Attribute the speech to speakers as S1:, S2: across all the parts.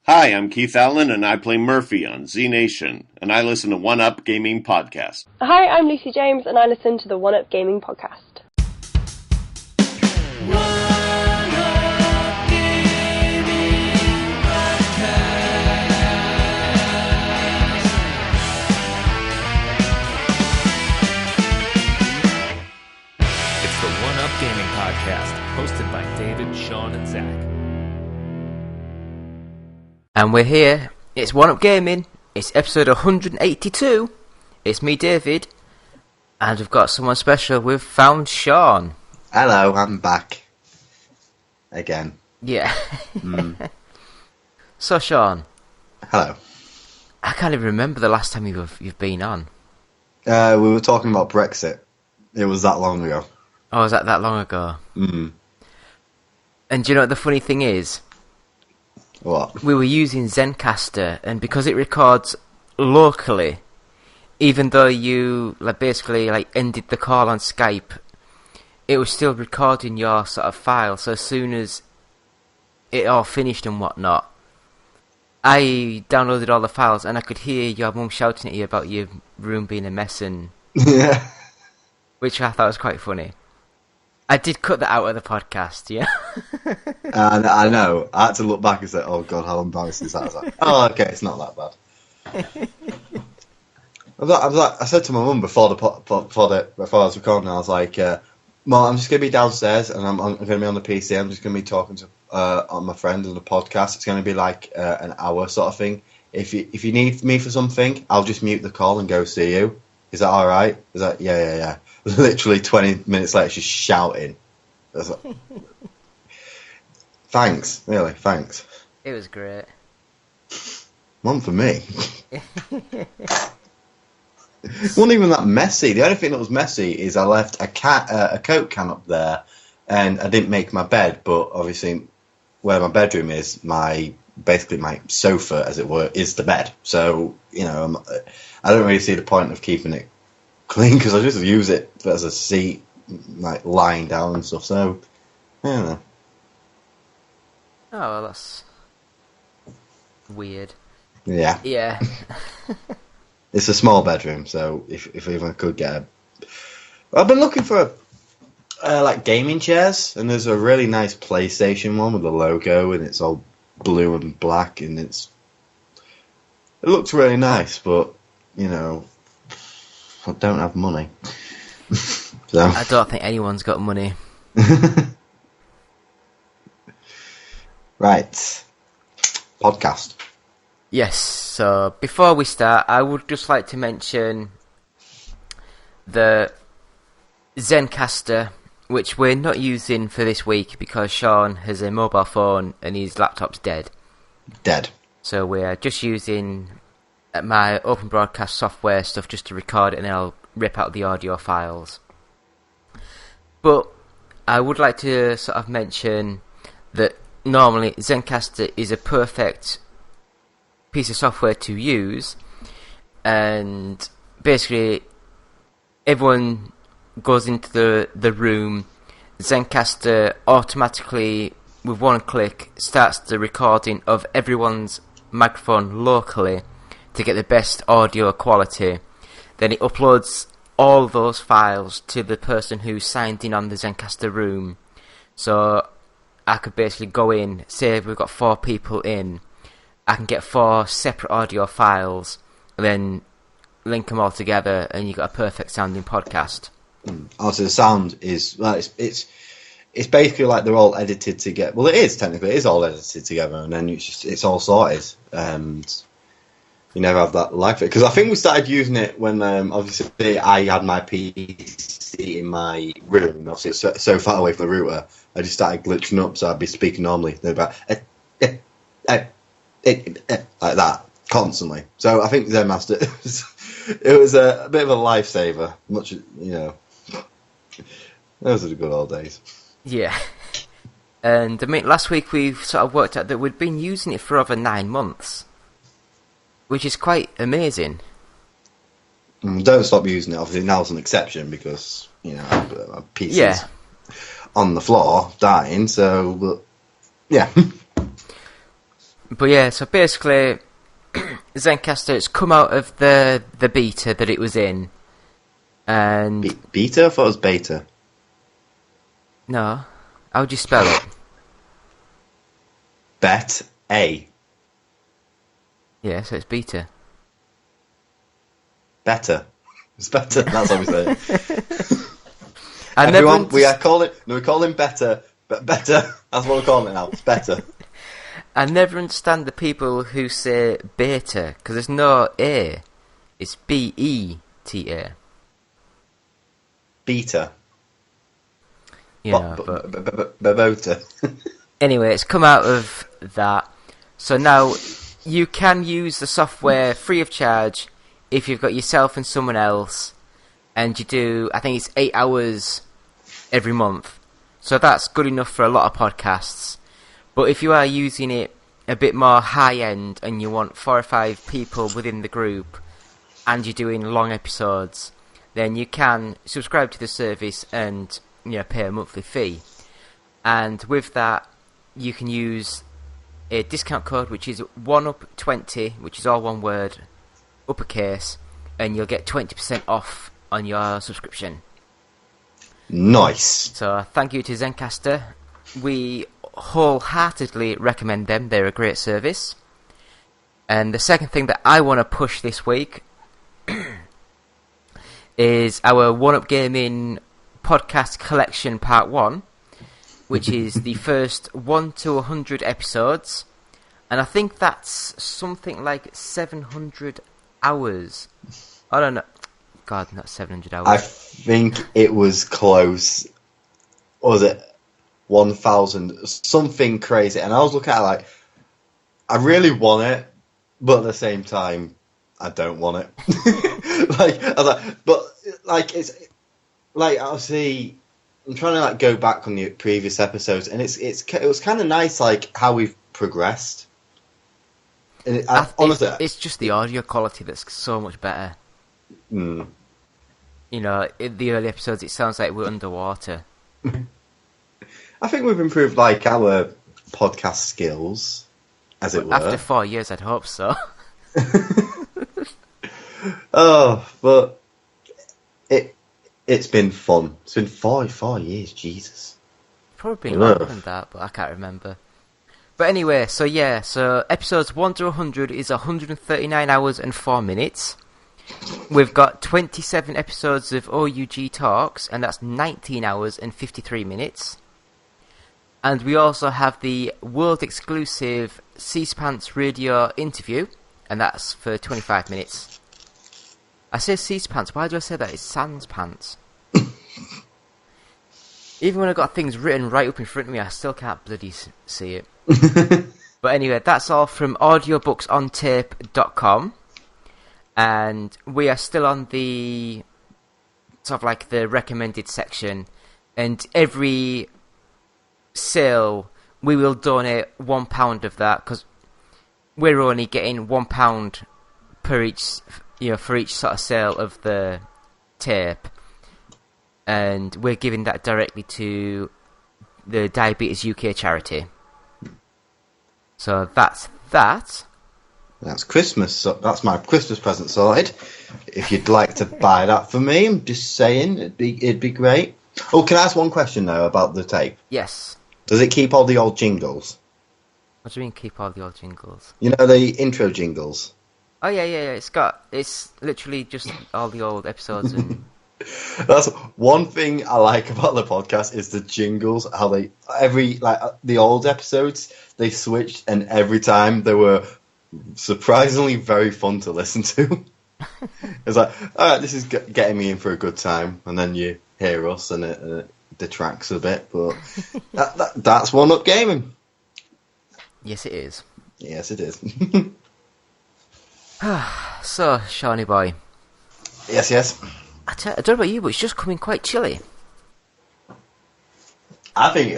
S1: Hi, I'm Keith Allen, and I play Murphy on Z Nation, and I listen to One Up Gaming Podcast.
S2: Hi, I'm Lucy James, and I listen to the One Up Gaming Podcast.
S3: It's the One Up Gaming Podcast, hosted by David, Sean, and Zach.
S4: And we're here. It's One Up Gaming. It's episode 182. It's me, David, and we've got someone special. We've found Sean.
S5: Hello, I'm back again.
S4: Yeah. So, Sean.
S5: Hello.
S4: I can't even remember the last time you've been on.
S5: We were talking about Brexit. It was that long ago.
S4: Oh, was that long ago?
S5: Mm.
S4: And do you know what the funny thing is?
S5: What?
S4: We were using Zencastr, and because it records locally, even though you basically ended the call on Skype, it was still recording your sort of file. So as soon as it all finished and whatnot, I downloaded all the files, and I could hear your mum shouting at you about your room being a mess, and
S5: Yeah.
S4: which I thought was quite funny. I did cut that out of the podcast, yeah.
S5: And I know. I had to look back and say, "Oh God, how embarrassing is that?" I was like, "Oh, okay, it's not that bad." I said to my mum before I was recording, I was like, "Mum, I'm just going to be downstairs, and I'm going to be on the PC. I'm just going to be talking to on my friend on the podcast. It's going to be like an hour sort of thing. If you need me for something, I'll just mute the call and go see you. Is that all right?" Is that yeah. Literally 20 minutes later, she's shouting. I was like, thanks, really, thanks.
S4: It was great.
S5: One for me. It wasn't even that messy. The only thing that was messy is I left a Coke can up there, and I didn't make my bed. But obviously, where my bedroom is, basically my sofa, as it were, is the bed. So I don't really see the point of keeping it clean because I just use it as a seat, like lying down and stuff. So, I don't know.
S4: Oh, well, that's weird.
S5: Yeah.
S4: Yeah.
S5: It's a small bedroom, so if even I could get I've been looking for gaming chairs, and there's a really nice PlayStation one with a logo, and it's all blue and black, and it looks really nice, but I don't have money. So.
S4: I don't think anyone's got money.
S5: Right. Podcast.
S4: Yes, so before we start, I would just like to mention the Zencastr, which we're not using for this week because Sean has a mobile phone and his laptop's dead.
S5: Dead.
S4: So we're just using my open broadcast software stuff just to record it, and then I'll rip out the audio files. But I would like to sort of mention that normally Zencastr is a perfect piece of software to use, and basically everyone goes into the room. Zencastr automatically, with one click, starts the recording of everyone's microphone locally to get the best audio quality. Then it uploads all those files to the person who signed in on the Zencastr room. So I could basically go in, say we've got 4 people in, I can get 4 separate audio files, and then link them all together, and you've got a perfect sounding podcast.
S5: Also, the sound is it's basically like they're all edited together. Well, it is technically, it is all edited together, and then it's all sorted, and you never have that lag for it. Because I think we started using it when obviously I had my PC in my room, obviously it's so far away from the router. I just started glitching up, so I'd be speaking normally. They'd be like that constantly. So I think Zenmaster, it was a bit of a lifesaver. Those are the good old days.
S4: Yeah. And I mean, last week we sort of worked out that we'd been using it for over 9 months, which is quite amazing.
S5: Don't stop using it. Obviously, now's an exception because my PC's on the floor dying. So, but, yeah.
S4: But yeah, so basically, Zencastr, it's come out of the beta that it was in, and
S5: Beta? I thought it was beta.
S4: no, how would you spell it?
S5: Bet A.
S4: Yeah, so it's beta.
S5: Better. It's better. That's how we say it.
S4: And
S5: Everyone, we call him better, but better. That's what we're calling it now. It's better.
S4: I never understand the people who say beta, because there's no A. It's B-E-T-A.
S5: Beta.
S4: Yeah,
S5: Beta.
S4: anyway, it's come out of that. So now you can use the software free of charge if you've got yourself and someone else, and you do, I think it's 8 hours every month. So that's good enough for a lot of podcasts. But if you are using it a bit more high-end and you want 4 or 5 people within the group and you're doing long episodes, then you can subscribe to the service and pay a monthly fee. And with that, you can use a discount code which is 1UP20, which is all one word, uppercase, and you'll get 20% off on your subscription.
S5: Nice.
S4: So thank you to Zencastr. We wholeheartedly recommend them. They're a great service. And the second thing that I want to push this week is our One Up Gaming podcast collection part 1, which is the first 1 to 100 episodes. And I think that's something like 700 hours. I don't know. God, not 700 hours.
S5: I think it was close. What was it? 1,000. Something crazy. And I was looking at it like, I really want it, but at the same time, I don't want it. It's like obviously, I'm trying to like go back on the previous episodes, and it was kind of nice like how we've progressed. And honestly,
S4: it's just the audio quality that's so much better.
S5: Mm.
S4: In the early episodes, it sounds like we're underwater.
S5: I think we've improved like our podcast skills, as it were.
S4: After 4 years, I'd hope so.
S5: Oh, but it's been fun. It's been 4 years, Jesus.
S4: Probably been longer than that, but I can't remember. But anyway, so episodes 1 to 100 is 139 hours and 4 minutes. We've got 27 episodes of OUG Talks, and that's 19 hours and 53 minutes. And we also have the world-exclusive C-Pants radio interview, and that's for 25 minutes. I say C-Pants, why do I say that? It's Sans Pants. Even when I've got things written right up in front of me, I still can't bloody see it. But anyway, that's all from audiobooksontape.com. And we are still on the sort of like the recommended section, and every sale we will donate £1 of that, because we're only getting £1 per each, for each sort of sale of the tape, and we're giving that directly to the Diabetes UK charity. So that's that.
S5: That's Christmas. So that's my Christmas present sorted. If you'd like to buy that for me, I'm just saying it'd be great. Oh, can I ask one question though about the tape?
S4: Yes.
S5: Does it keep all the old jingles?
S4: What do you mean keep all the old jingles?
S5: You know, the intro jingles.
S4: Oh yeah. It's literally just all the old episodes and.
S5: That's one thing I like about the podcast is the jingles. How the old episodes they switched, and every time they were surprisingly very fun to listen to. It's like, all right, this is getting me in for a good time, and then you hear us, and it detracts a bit. But that's One Up Gaming.
S4: Yes, it is.
S5: Yes, it is.
S4: So, Shawnee boy.
S5: Yes.
S4: I don't know about you, but it's just coming quite chilly.
S5: I think,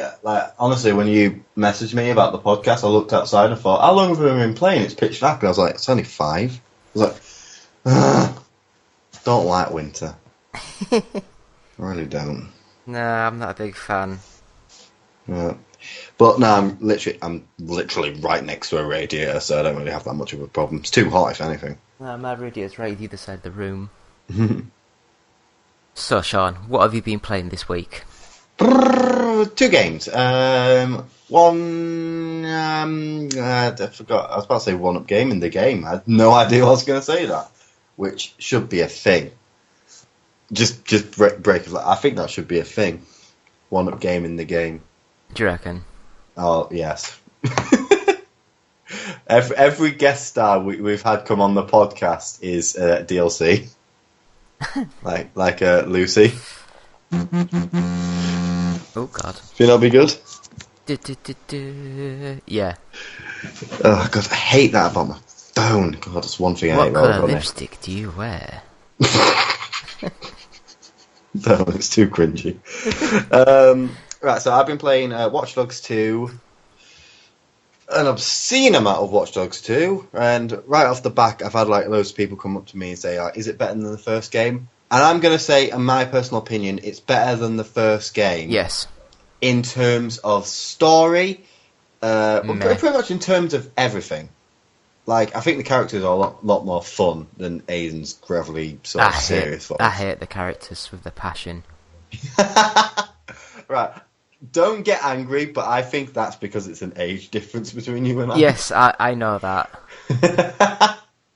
S5: honestly, when you messaged me about the podcast, I looked outside and thought, how long have we been playing? It's pitch dark. And I was like, it's only 5. I was like, don't like winter. I really don't.
S4: No, I'm not a big fan.
S5: Yeah. But no, I'm literally right next to a radiator, so I don't really have that much of a problem. It's too hot, if anything.
S4: My radiator's right either side of the room. So, Sean, what have you been playing this week?
S5: 2 games. One, I forgot. I was about to say one-up game in the game. I had no idea I was going to say that, which should be a thing. Just break it. I think that should be a thing. One-up game in the game.
S4: Do you reckon?
S5: Oh yes. every guest star we've had come on the podcast is DLC. like Lucy.
S4: Oh God.
S5: Think that'll be good?
S4: Yeah.
S5: Oh God, I hate that about my phone. God, that's one thing I hate
S4: What
S5: about
S4: colour
S5: it.
S4: lipstick do you wear?
S5: No, it's too cringy. Right, so I've been playing Watch Dogs 2, an obscene amount of Watch Dogs 2, and right off the back, I've had like loads of people come up to me and say, "Is it better than the first game?" And I'm going to say, in my personal opinion, it's better than the first game.
S4: Yes.
S5: In terms of story, pretty much in terms of everything. Like, I think the characters are a lot more fun than Aiden's gravelly sort of serious voice.
S4: I hate the characters with the passion.
S5: Right. Don't get angry, but I think that's because it's an age difference between you and I.
S4: Yes, I know that.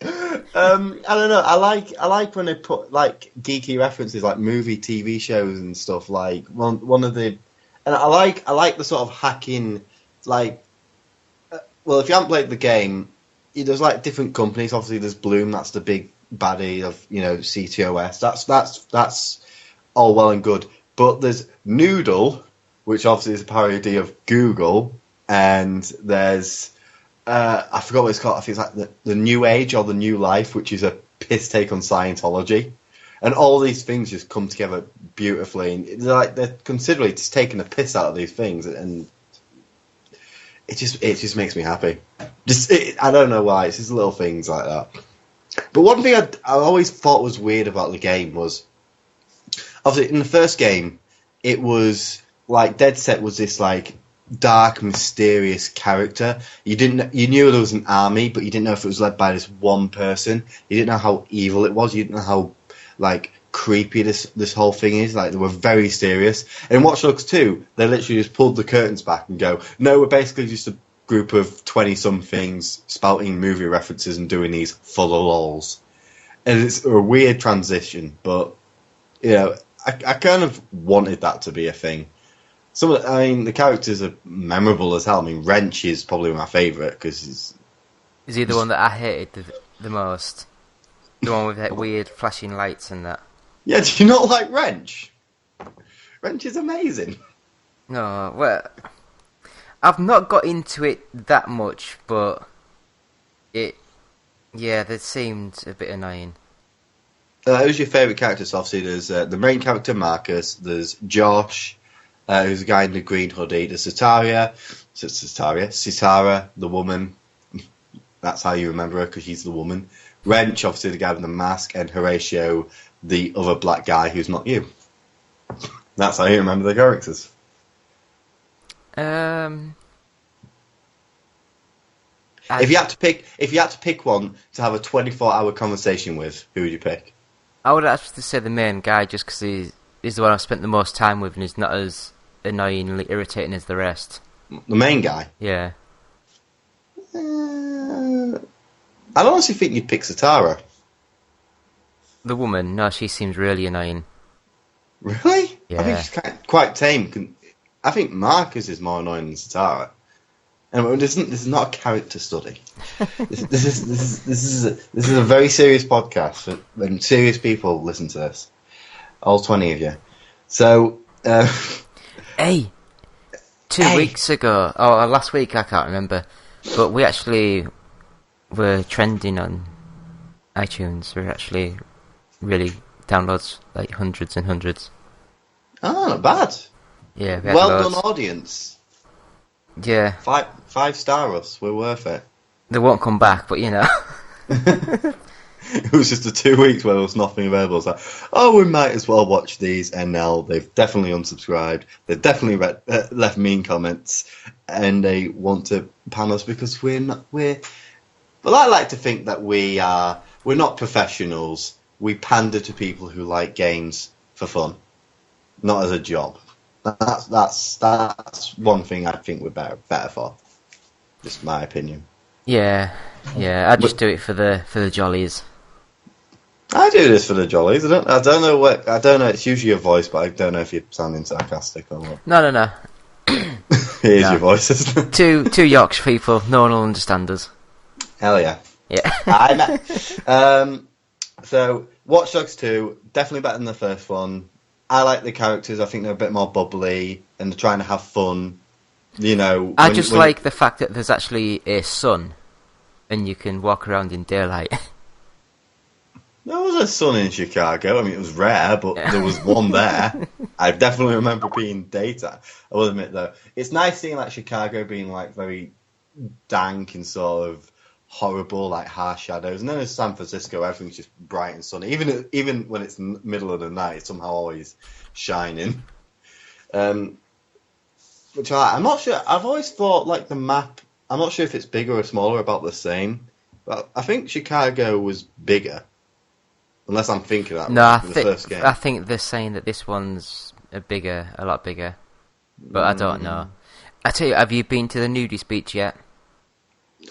S5: I don't know. I like when they put like geeky references, like movie, TV shows, and stuff. Like one of the, and I like the sort of hacking. Like, well, if you haven't played the game, there's like different companies. Obviously, there's Bloom. That's the big baddie of CTOS. That's all well and good. But there's Noodle, which obviously is a parody of Google, and there's I forgot what it's called. I think it's like the New Age or the New Life, which is a piss take on Scientology, and all these things just come together beautifully. And they're considerably just taking a piss out of these things, and it just makes me happy. I don't know why. It's just little things like that. But one thing I always thought was weird about the game was, obviously in the first game, it was like Dead Set was this like dark, mysterious character. You knew there was an army, but you didn't know if it was led by this one person. You didn't know how evil it was. You didn't know how like creepy this whole thing is. Like, they were very serious. And in Watch Dogs 2, they literally just pulled the curtains back and go, no, we're basically just a group of 20-somethings spouting movie references and doing these for the lols. And it's a weird transition, but I kind of wanted that to be a thing. The characters are memorable as hell. I mean, Wrench is probably my favourite because
S4: Is he the one that I hated the most? The one with that weird flashing lights and that?
S5: Yeah, do you not like Wrench? Wrench is amazing.
S4: No, well, I've not got into it that much, but they seemed a bit annoying.
S5: Who's your favourite characters? Obviously, there's the main character, Marcus. There's Josh, who's a guy in the green hoodie. There's Sitara, the woman. That's how you remember her, because she's the woman. Wrench, obviously, the guy with the mask. And Horatio, the other black guy who's not you. That's how you remember the characters. If you had to pick one to have a 24-hour conversation with, who would you pick?
S4: I would actually say the main guy, just because he's the one I've spent the most time with, and he's not as annoyingly irritating as the rest.
S5: The main guy?
S4: Yeah.
S5: I honestly think you'd pick Sitara.
S4: The woman? No, she seems really annoying.
S5: Really?
S4: Yeah.
S5: I think she's quite tame. I think Marcus is more annoying than Sitara. And this is not a character study. This is a very serious podcast, and serious people listen to this. All 20 of you. So,
S4: Hey! 2 weeks ago, last week, I can't remember, but we actually were trending on iTunes. We're actually really downloads, like hundreds and hundreds.
S5: Oh, not bad.
S4: Yeah, we had
S5: Well
S4: loads.
S5: done, audience.
S4: Yeah.
S5: 5-star us. We're worth it.
S4: They won't come back, but
S5: It was just the 2 weeks where there was nothing available. It's like, oh, we might as well watch these. And now they've definitely unsubscribed. They've definitely left mean comments, and they want to pan us because we're not. Well, I like to think that we're not professionals. We pander to people who like games for fun, not as a job. That's one thing I think we're better for. Just my opinion.
S4: Yeah, I just do it for the jollies.
S5: I do this for the jollies. I don't know. It's usually your voice, but I don't know if you're sounding sarcastic or what.
S4: No.
S5: Here's
S4: No.
S5: your voice, isn't it?
S4: Two Yorkshire people. No one will understand us.
S5: Hell yeah.
S4: Yeah.
S5: So, Watch Dogs 2, definitely better than the first one. I like the characters. I think they're a bit more bubbly, and they're trying to have fun. You know,
S4: I just like the fact that there's actually a sun, and you can walk around in daylight.
S5: There was a sun in Chicago. I mean, it was rare, but there was one there. I definitely remember being daytime. I will admit, though, it's nice seeing like Chicago being like very dank and sort of horrible, like harsh shadows. And then in San Francisco, everything's just bright and sunny. Even when it's middle of the night, it's somehow always shining. Which I'm not sure. I've always thought like the map. I'm not sure if it's bigger or smaller, about the same. But I think Chicago was bigger. Unless I'm thinking that
S4: No,
S5: the first game.
S4: I think they're saying that this one's a lot bigger. But I don't know. I tell you, have you been to the nudist beach yet?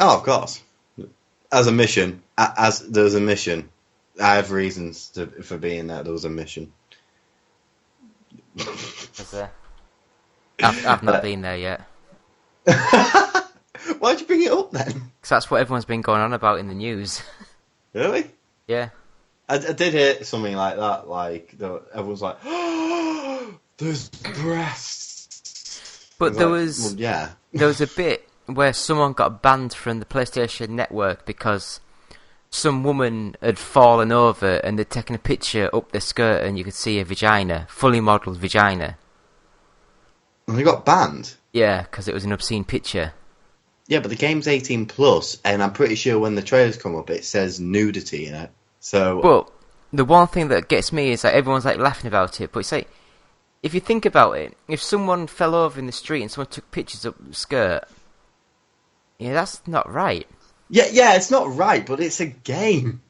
S5: Oh, of course. As a mission, as there's a mission, I have reasons for being there. There was a mission.
S4: I've not been there yet.
S5: Why'd you bring it up then?
S4: Because that's what everyone's been going on about in the news.
S5: Really?
S4: Yeah.
S5: I did hear something like that. Like everyone's like, "Oh, there's breasts."
S4: But there was
S5: well, yeah.
S4: There was a bit where someone got banned from the PlayStation Network because some woman had fallen over and they'd taken a picture up their skirt and you could see a vagina, fully modelled vagina.
S5: And they got banned?
S4: Yeah, because it was an obscene picture.
S5: Yeah, but the game's 18 plus, and I'm pretty sure when the trailers come up, it says nudity in it. So,
S4: but the one thing that gets me is that everyone's like laughing about it. But it's like, if you think about it, if someone fell over in the street and someone took pictures up the skirt, yeah, that's not right.
S5: Yeah, it's not right, but it's a game.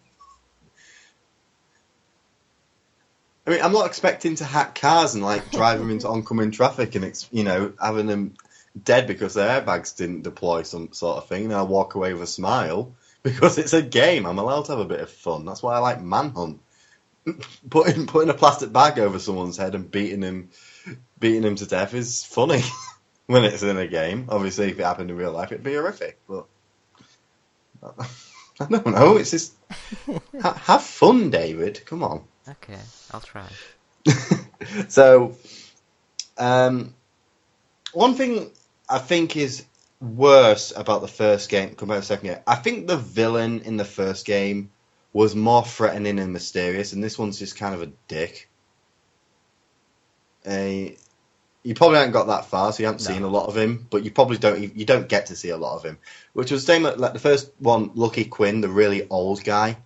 S5: I mean, I'm not expecting to hack cars and like drive them into oncoming traffic and having them dead because their airbags didn't deploy, some sort of thing, and I'll walk away with a smile because it's a game. I'm allowed to have a bit of fun. That's why I like Manhunt. Putting a plastic bag over someone's head and beating him to death is funny when it's in a game. Obviously, if it happened in real life, it'd be horrific. But I don't know. It's just have fun, David. Come on.
S4: Okay, I'll try.
S5: So, one thing I think is worse about the first game compared to the second game, I think the villain in the first game was more threatening and mysterious, and this one's just kind of a dick. You probably haven't got that far, so you haven't seen a lot of him, but you probably don't get to see a lot of him. Which was the same like the first one, Lucky Quinn, the really old guy.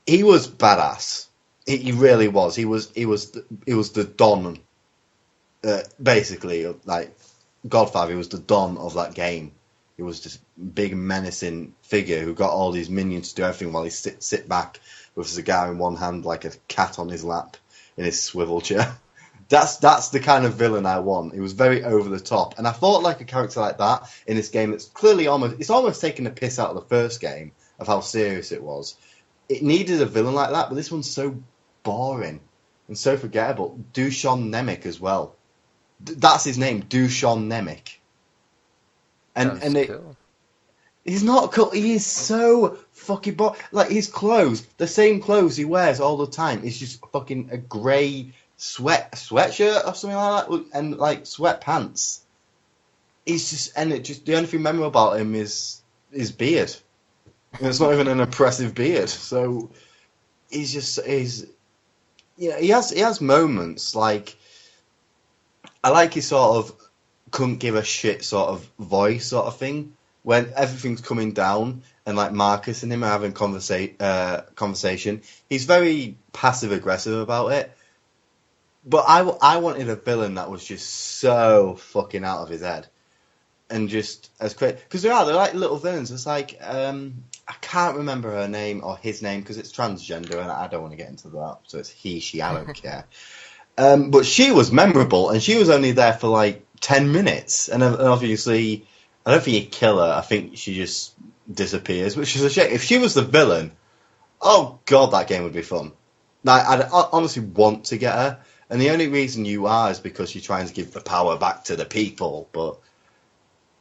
S5: He was badass. He really was. He was the Don, basically, like Godfather. He was the Don of that game. He was this big menacing figure who got all these minions to do everything while he sit back with a cigar in one hand, like a cat on his lap in his swivel chair. That's the kind of villain I want. He was very over the top, and I thought like a character like that in this game that's clearly almost taking the piss out of the first game of how serious it was. It needed a villain like that, but this one's so boring and so forgettable. Dušan Nemec as well. That's his name, Dušan Nemec.
S4: Cool.
S5: He's not cool. He is so fucking boring. Like his clothes, the same clothes he wears all the time. It's just fucking a grey sweatshirt or something like that, and like sweatpants. The only thing memorable about him is his beard. And it's not even an impressive beard. So he has moments like, I like his sort of couldn't give a shit sort of voice sort of thing when everything's coming down and like Marcus and him are having conversation. He's very passive aggressive about it. But I wanted a villain that was just so fucking out of his head. And just as quick, because they're like little villains. It's like I can't remember her name or his name because it's transgender, and I don't want to get into that. So it's he, she. I don't care. But she was memorable, and she was only there for like 10 minutes. And obviously, I don't think you kill her. I think she just disappears, which is a shame. If she was the villain, oh god, that game would be fun. Like, I'd honestly want to get her, and the only reason you are is because you're trying to give the power back to the people. But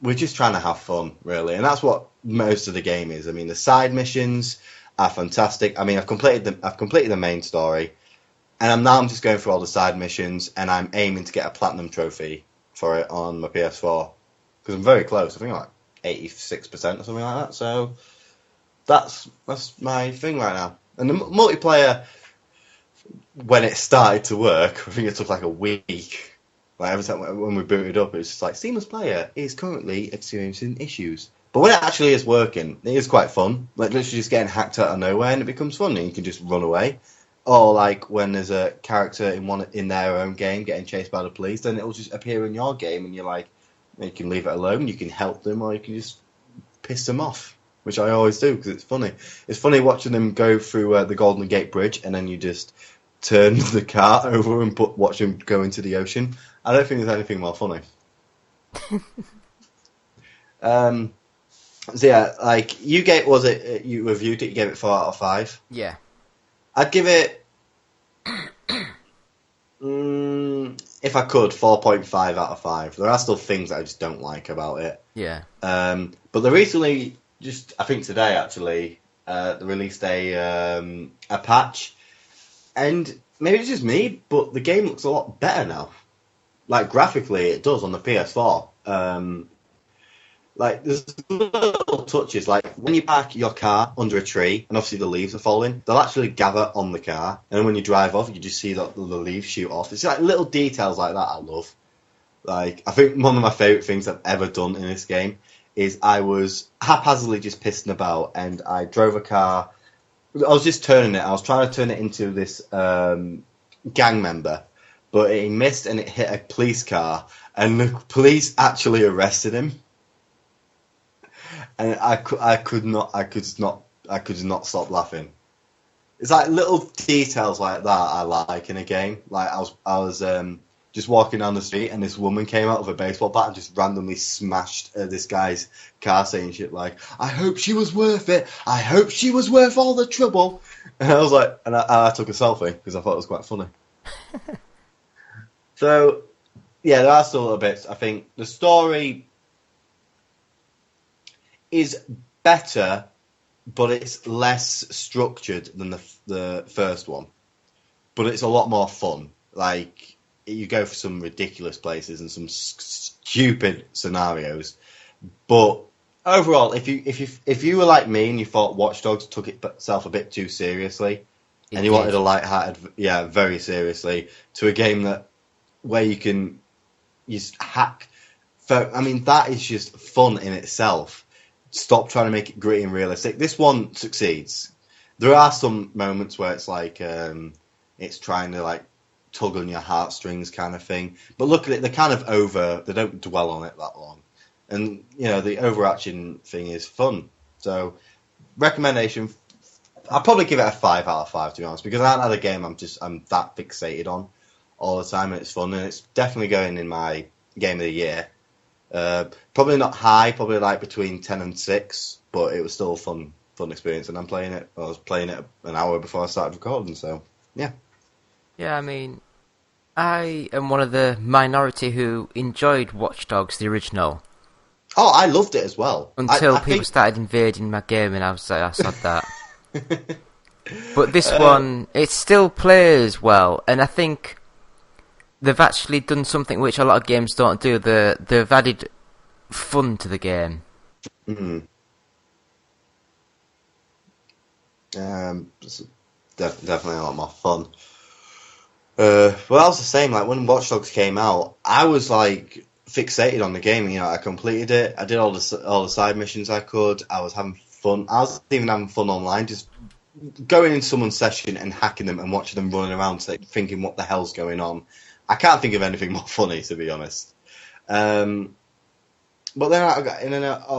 S5: we're just trying to have fun, really, and that's what most of the game is. I mean, the side missions are fantastic. I mean, I've completed the main story, and I'm just going through all the side missions, and I'm aiming to get a platinum trophy for it on my PS4 because I'm very close. I think like 86% or something like that. So that's my thing right now. And the multiplayer, when it started to work, I think it took like a week. Like every time when we booted up, it's just like seamless player is currently experiencing issues. But when it actually is working, it is quite fun. Like literally just getting hacked out of nowhere, and it becomes fun, and you can just run away. Or like when there's a character in their own game getting chased by the police, then it will just appear in your game, and you're like, you can leave it alone, you can help them, or you can just piss them off, which I always do because it's funny. It's funny watching them go through the Golden Gate Bridge, and then you just turn the car over and watch them go into the ocean. I don't think there's anything more funny. So yeah, like you reviewed it, you gave it 4 out of 5.
S4: Yeah.
S5: I'd give it, if I could, 4.5 out of 5. There are still things that I just don't like about it.
S4: Yeah.
S5: But they recently, just I think today actually, they released a patch, and maybe it's just me, but the game looks a lot better now. Like graphically, it does on the PS4. Like there's little touches, like when you park your car under a tree, and obviously the leaves are falling, they'll actually gather on the car, and when you drive off, you just see the leaves shoot off. It's like little details like that I love. Like I think one of my favourite things I've ever done in this game is I was haphazardly just pissing about, and I drove a car. I was just turning it. I was trying to turn it into this gang member, but it missed and it hit a police car, and the police actually arrested him. And I could not stop laughing. It's like little details like that I like in a game. Like I was just walking down the street, and this woman came out with a baseball bat and just randomly smashed this guy's car, saying shit like, "I hope she was worth it. I hope she was worth all the trouble." And I was like, and I took a selfie because I thought it was quite funny. So, yeah, there are still little bits. I think the story is better, but it's less structured than the first one. But it's a lot more fun. Like, you go for some ridiculous places and some stupid scenarios. But overall, if you were like me and you thought Watch Dogs took itself a bit too seriously, and you wanted a light-hearted, very seriously, to a game where you can just hack. I mean, that is just fun in itself. Stop trying to make it gritty and realistic. This one succeeds. There are some moments where it's like it's trying to like tug on your heartstrings kind of thing. But look at it, they're kind of over. They don't dwell on it that long. And the overarching thing is fun. So recommendation. I'll probably give it a 5 out of 5 to be honest, because I haven't had a game I'm that fixated on all the time, and it's fun, and it's definitely going in my game of the year. Probably not high, probably like between 10 and 6, but it was still a fun experience, and I was playing it an hour before I started recording, so yeah.
S4: Yeah, I mean, I am one of the minority who enjoyed Watch Dogs, the original.
S5: Oh, I loved it as well.
S4: Until people started invading my game, and I was like, I said that. But this one, it still plays well, and I think they've actually done something which a lot of games don't do. They've added fun to the game.
S5: Mm-hmm. Definitely a lot more fun. Well, I was the same. Like when Watch Dogs came out, I was like fixated on the game. I completed it. I did all the side missions I could. I was having fun. I was even having fun online, just going in someone's session and hacking them and watching them running around thinking what the hell's going on. I can't think of anything more funny, to be honest. But then I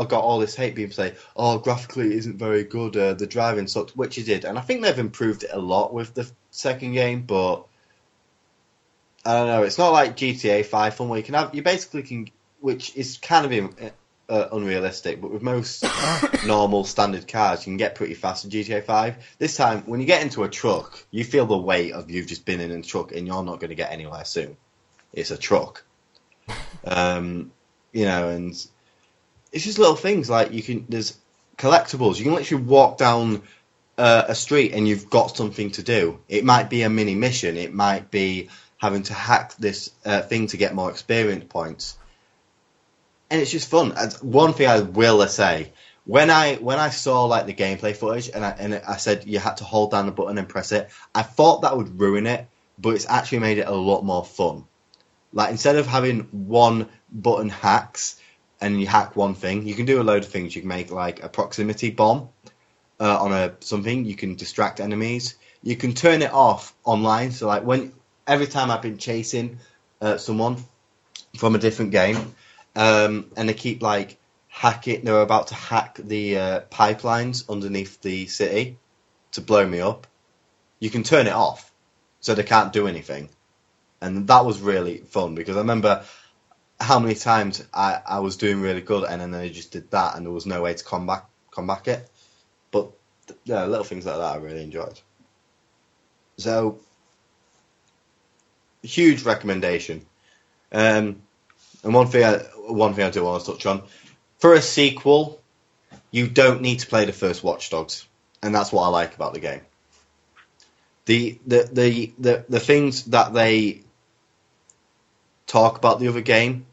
S5: got all this hate. People say, "Oh, graphically it isn't very good. The driving sucked," which it did, and I think they've improved it a lot with the second game. But I don't know. It's not like GTA 5 fun where you basically can, which is kind of unrealistic. But with most normal standard cars, you can get pretty fast in GTA 5. This time, when you get into a truck, you feel the weight of you've just been in a truck, and you're not going to get anywhere soon. It's a truck. And it's just little things like there's collectibles. You can literally walk down a street and you've got something to do. It might be a mini mission. It might be having to hack this thing to get more experience points. And it's just fun. One thing I will say, when I saw like the gameplay footage and I said you had to hold down the button and press it, I thought that would ruin it, but it's actually made it a lot more fun. Like, instead of having one button hacks and you hack one thing, you can do a load of things. You can make, like, a proximity bomb on something. You can distract enemies. You can turn it off online. So, like, every time I've been chasing someone from a different game, and they keep, like, they're about to hack the pipelines underneath the city to blow me up, you can turn it off so they can't do anything. And that was really fun, because I remember how many times I was doing really good and then they just did that and there was no way to combat it. But yeah, little things like that I really enjoyed. So, huge recommendation. And one thing I do want to touch on, for a sequel, you don't need to play the first Watch Dogs, and that's what I like about the game. The things that they talk about the other game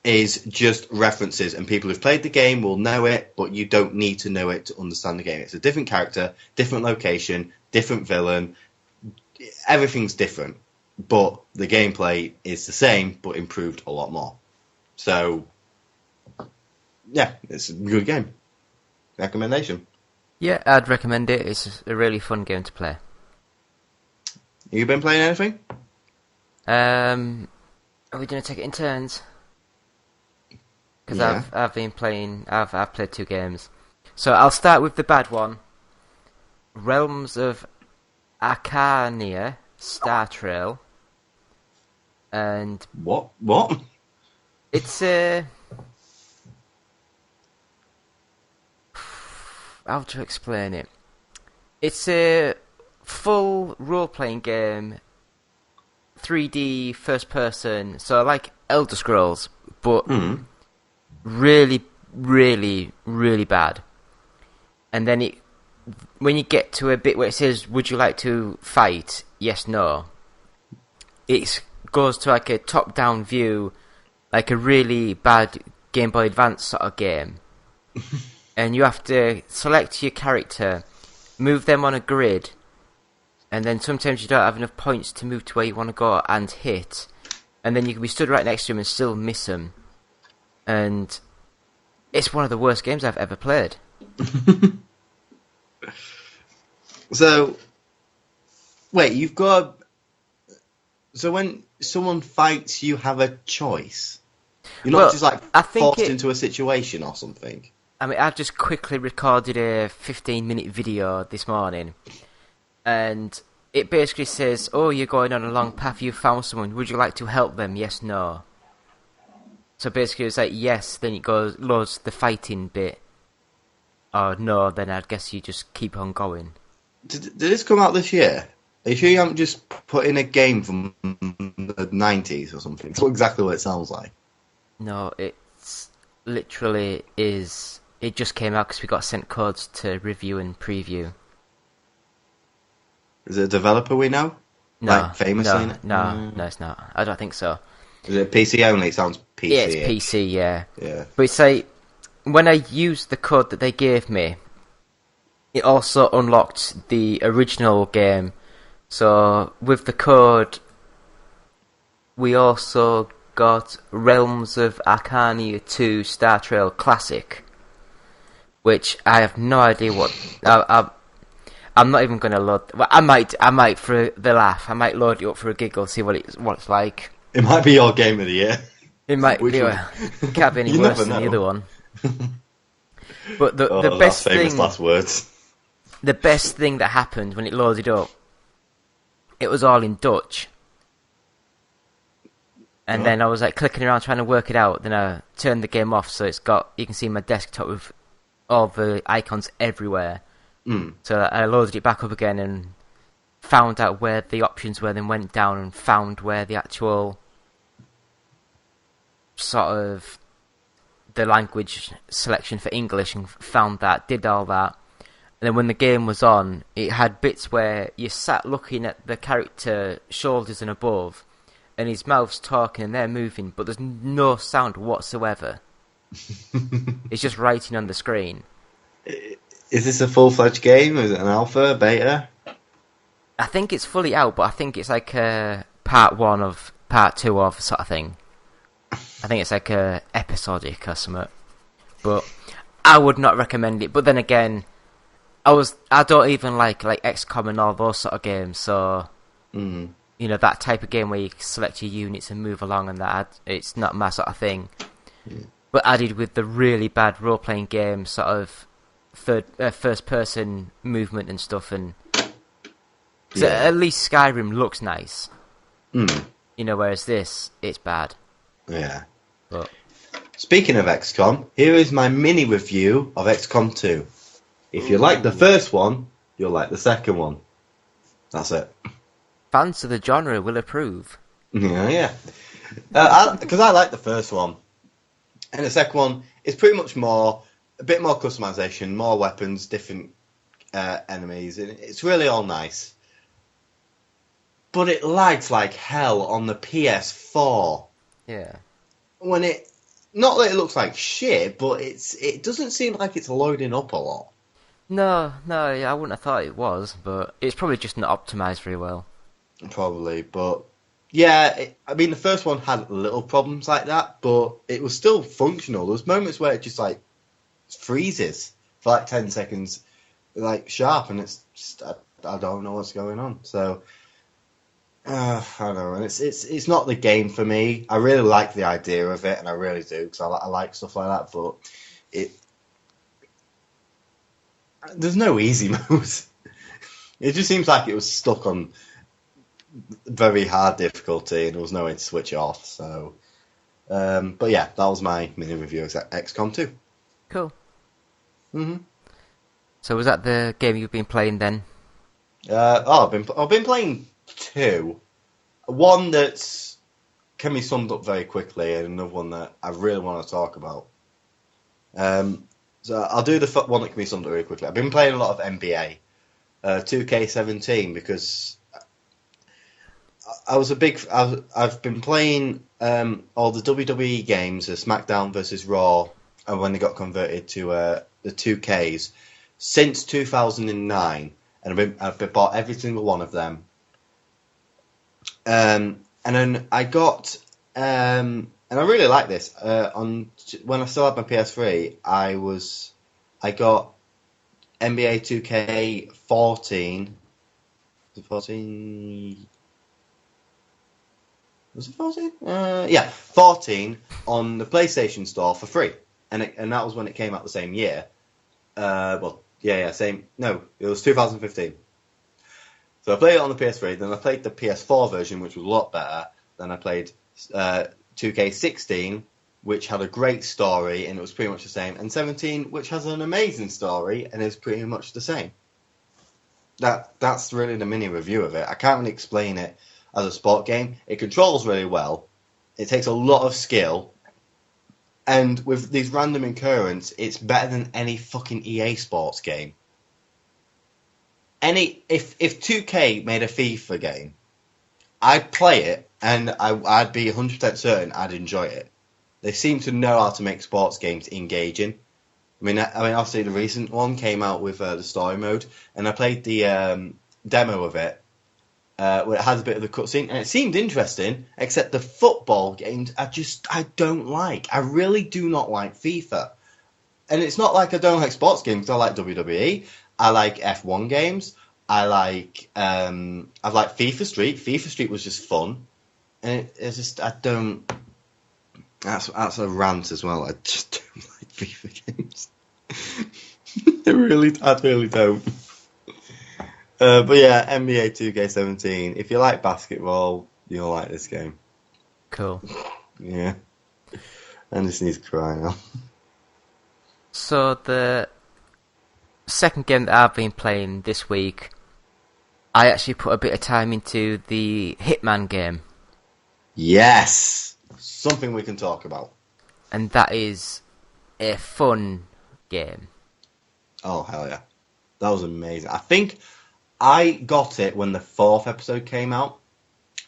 S5: is just references, and people who've played the game will know it, but you don't need to know it to understand the game. It's a different character, different location, different villain. Everything's different, but the gameplay is the same, but improved a lot more. So, yeah, it's a good game. Recommendation.
S4: Yeah, I'd recommend it. It's a really fun game to play.
S5: Have you been playing anything?
S4: Are we going to take it in turns? Because
S5: Yeah.
S4: I've been playing. I've played 2 games, so I'll start with the bad one. Realms of Arkania, Star Trail, and
S5: What?
S4: it's a. How to explain it? It's a full role-playing game, 3D first person, so like Elder Scrolls, but really, really, really bad. And then when you get to a bit where it says, "Would you like to fight? Yes, no." It goes to like a top-down view, like a really bad Game Boy Advance sort of game. And you have to select your character, move them on a grid, and then sometimes you don't have enough points to move to where you want to go and hit. And then you can be stood right next to him and still miss him. And it's one of the worst games I've ever played.
S5: So, wait, you've got... So when someone fights, you have a choice? You're not just like forced into a situation or something?
S4: I mean, I've just quickly recorded a 15-minute video this morning, and it basically says, "Oh, you're going on a long path, you found someone, would you like to help them? Yes, no." So basically it's like, yes, then it goes, loads the fighting bit, or no, then I guess you just keep on going.
S5: Did this come out this year? Are you sure you haven't just put in a game from the 90s or something? That's exactly what it sounds like.
S4: No, it's literally is... It just came out because we got sent codes to review and preview.
S5: Is it a developer we know?
S4: No,
S5: like famously?
S4: No, it's not. I don't think so.
S5: Is it PC only? It sounds PC.
S4: Yeah, it's PC, yeah.
S5: Yeah.
S4: But it's like, when I used the code that they gave me, it also unlocked the original game. So, with the code, we also got Realms of Arkania 2 Star Trail Classic. which I have no idea what. I'm not even going to load. Well, I might for the laugh. I might load it up for a giggle, see what it's like.
S5: It might be your game of the year.
S4: It might be. It can't be any worse than the other one. But the best
S5: famous
S4: thing,
S5: last words.
S4: The best thing that happened when it loaded up, it was all in Dutch. And then I was like clicking around trying to work it out. Then I turned the game off, so you can see my desktop with all the icons everywhere. So I loaded it back up again and found out where the options were, then went down and found where the actual sort of the language selection for English, and found that, did all that. And then when the game was on, it had bits where you sat looking at the character shoulders and above, and his mouth's talking and they're moving, but there's no sound whatsoever. It's just writing on the screen.
S5: Is this a full-fledged game? Is it an alpha, beta?
S4: I think it's fully out, but I think it's like part 1 of part 2 of sort of thing. I think it's like episodic or something. But I would not recommend it. But then again, I don't even like XCOM and all those sort of games, so you know, that type of game where you select your units and move along and that, it's not my sort of thing. But added with the really bad role-playing game sort of first-person movement and stuff, and so at least Skyrim looks nice. You know, whereas this, it's bad.
S5: Yeah.
S4: But
S5: speaking of XCOM, here is my mini review of XCOM 2. If you like the first one, you'll like the second one. That's it.
S4: Fans of the genre will approve.
S5: Yeah. Because I like the first one. And the second one is pretty much a bit more customization, more weapons, different enemies. And it's really all nice. But it lags like hell on the PS4.
S4: Yeah.
S5: Not that it looks like shit, but it doesn't seem like it's loading up a lot.
S4: No, I wouldn't have thought it was, but it's probably just not optimized very well.
S5: Probably, but yeah, I mean, the first one had little problems like that, but it was still functional. There was moments where it just like freezes for like 10 seconds, like sharp, and it's just, I don't know what's going on. So I don't know, and it's not the game for me. I really like the idea of it, and I really do, because I like stuff like that. But there's no easy moves. It just seems like it was stuck on very hard difficulty, and there was no way to switch it off. So, but yeah, that was my mini review of XCOM 2.
S4: Cool. So was that the game you've been playing then?
S5: I've been playing 2. One that can be summed up very quickly, and another one that I really want to talk about. So I'll do the one that can be summed up very quickly. I've been playing a lot of NBA, 2K17, because I've been playing all the WWE games, SmackDown versus Raw, and when they got converted to the 2Ks since 2009, and I've bought every single one of them. And then I got, and I really like this. When I still had my PS3, I got NBA 2K14. Was it 14? Was it 14? Yeah, 14 on the PlayStation Store for free, and that was when it came out the same year. Same. No, it was 2015. So I played it on the PS3, then I played the PS4 version, which was a lot better. Then I played 2K16, which had a great story, and it was pretty much the same. And 17, which has an amazing story, and is pretty much the same. That's really the mini review of it. I can't really explain it as a sport game. It controls really well. It takes a lot of skill. And with these random occurrences, it's better than any fucking EA Sports game. If 2K made a FIFA game, I'd play it, and I'd be 100% certain I'd enjoy it. They seem to know how to make sports games engaging. I mean, obviously the recent one came out with the story mode, and I played the demo of it, where it has a bit of the cutscene, and it seemed interesting, except the football games I don't like. I really do not like FIFA. And it's not like I don't like sports games, 'cause I like WWE, I like F1 games, I like, I've liked FIFA Street. FIFA Street was just fun. And it's just, I don't, that's a rant as well, I just don't like FIFA games. I really don't. But yeah, NBA 2K17, if you like basketball, you'll like this game.
S4: Cool.
S5: Yeah. I just need to cry now.
S4: So the second game that I've been playing this week, I actually put a bit of time into the Hitman game.
S5: Yes! Something we can talk about.
S4: And that is a fun game.
S5: Oh, hell yeah. That was amazing. I think I got it when the 4th episode came out,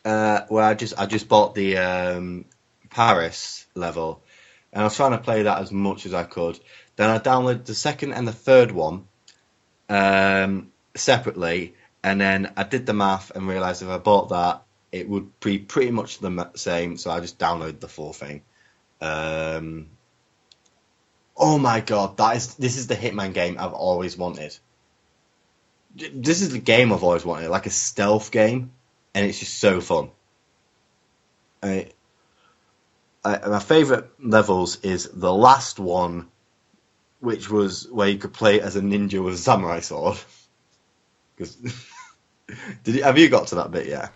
S5: where I just bought the Paris level, and I was trying to play that as much as I could. Then I downloaded the 2nd and the 3rd one separately, and then I did the math and realised if I bought that, it would be pretty much the same, so I just downloaded the full thing. Oh my god, this is the Hitman game I've always wanted. This is the game I've always wanted, like a stealth game, and it's just so fun. My favourite levels is the last one, which was where you could play as a ninja with a samurai sword. Have you got to that bit yet?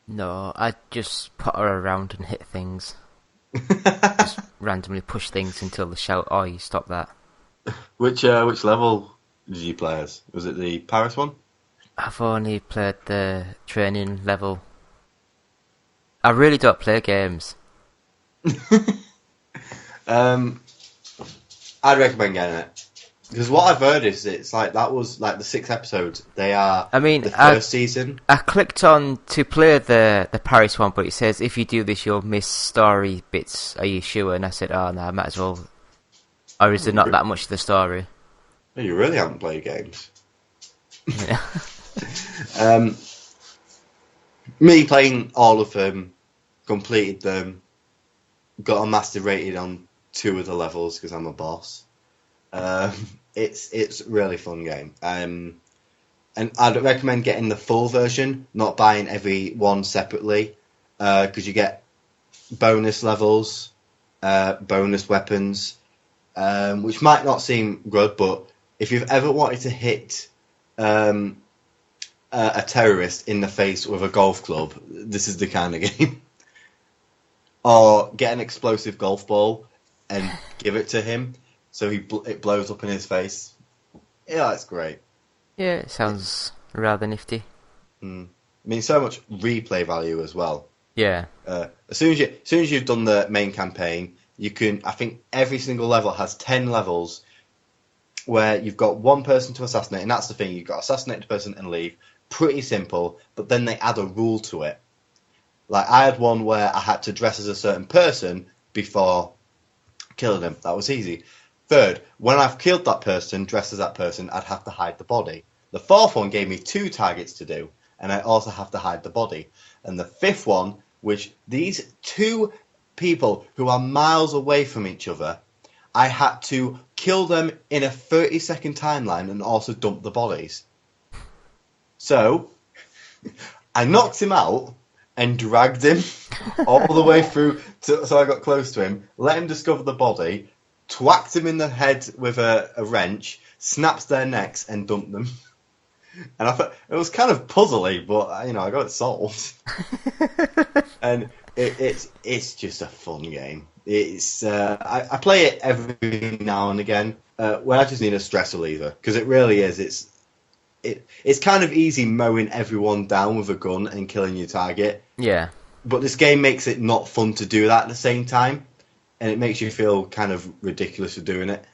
S4: No, I just potter around and hit things. Just randomly push things until they shout, "Oh, you stop that."
S5: Which level did you play as? Was it the Paris one?
S4: I've only played the training level. I really don't play games.
S5: I'd recommend getting it. Because what I've heard is it's like that was like the 6 episodes. They are the first season.
S4: I clicked on to play the Paris one, but it says if you do this you'll miss story bits. Are you sure? And I said, oh no, I might as well. Or is there not that much of the story?
S5: You really haven't played games.
S4: Yeah.
S5: Me playing all of them, completed them, got a master rated on 2 of the levels because I'm a boss. It's a really fun game. And I'd recommend getting the full version, not buying every one separately, because you get bonus levels, bonus weapons, which might not seem good, but if you've ever wanted to hit a terrorist in the face with a golf club, this is the kind of game. Or get an explosive golf ball and give it to him, so it blows up in his face. Yeah, that's great.
S4: Yeah, it sounds rather nifty.
S5: I mean, so much replay value as well.
S4: Yeah.
S5: As soon as you've done the main campaign, you can. I think every single level has 10 levels where you've got one person to assassinate, and that's the thing. You've got to assassinate the person and leave. Pretty simple, but then they add a rule to it. Like I had one where I had to dress as a certain person before killing them. That was easy. Third, when I've killed that person, dressed as that person, I'd have to hide the body. The 4th one gave me 2 targets to do, and I also have to hide the body. And the 5th one, which these 2 people who are miles away from each other, I had to kill them in a 30-second timeline and also dump the bodies. So, I knocked him out and dragged him all the way through, so I got close to him, let him discover the body, twacked him in the head with a wrench, snapped their necks, and dumped them. And I thought it was kind of puzzly, but I got it solved. And it's just a fun game. It's I play it every now and again when I just need a stress reliever, because it really is. It's kind of easy mowing everyone down with a gun and killing your target.
S4: Yeah.
S5: But this game makes it not fun to do that at the same time, and it makes you feel kind of ridiculous for doing it.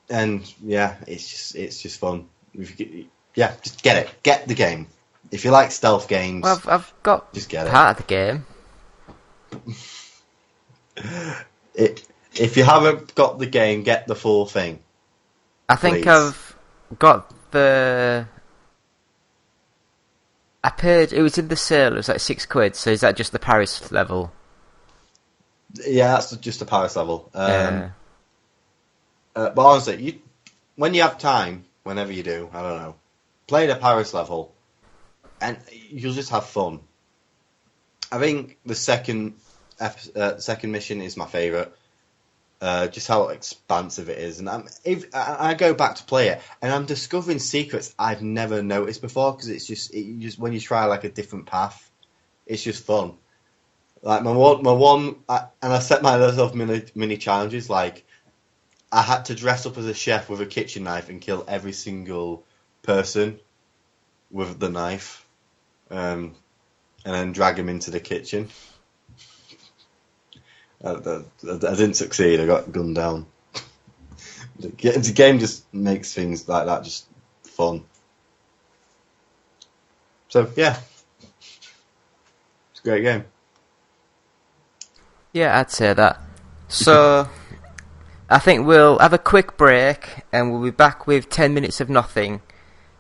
S5: And yeah, it's just fun. Yeah, just get it. Get the game. If you like stealth games,
S4: Well, I've got
S5: just get
S4: part of the game.
S5: If you haven't got the game, get the full thing.
S4: I think
S5: Please.
S4: I've got the. I paid. It was in the sale. It was like £6. So is that just the Paris level?
S5: Yeah, that's just the Paris level. But honestly, when you have time, whenever you do, I don't know, play the Paris level, and you'll just have fun. I think the second mission is my favourite. Just how expansive it is, and I go back to play it, and I'm discovering secrets I've never noticed before because it's just when you try like a different path, it's just fun. Like my one, and I set myself mini challenges. Like I had to dress up as a chef with a kitchen knife and kill every single person with the knife, and then drag him into the kitchen. I didn't succeed. I got gunned down. The game just makes things like that just fun. So yeah, it's a great game.
S4: Yeah, I'd say that. So, I think we'll have a quick break, and we'll be back with 10 minutes of nothing,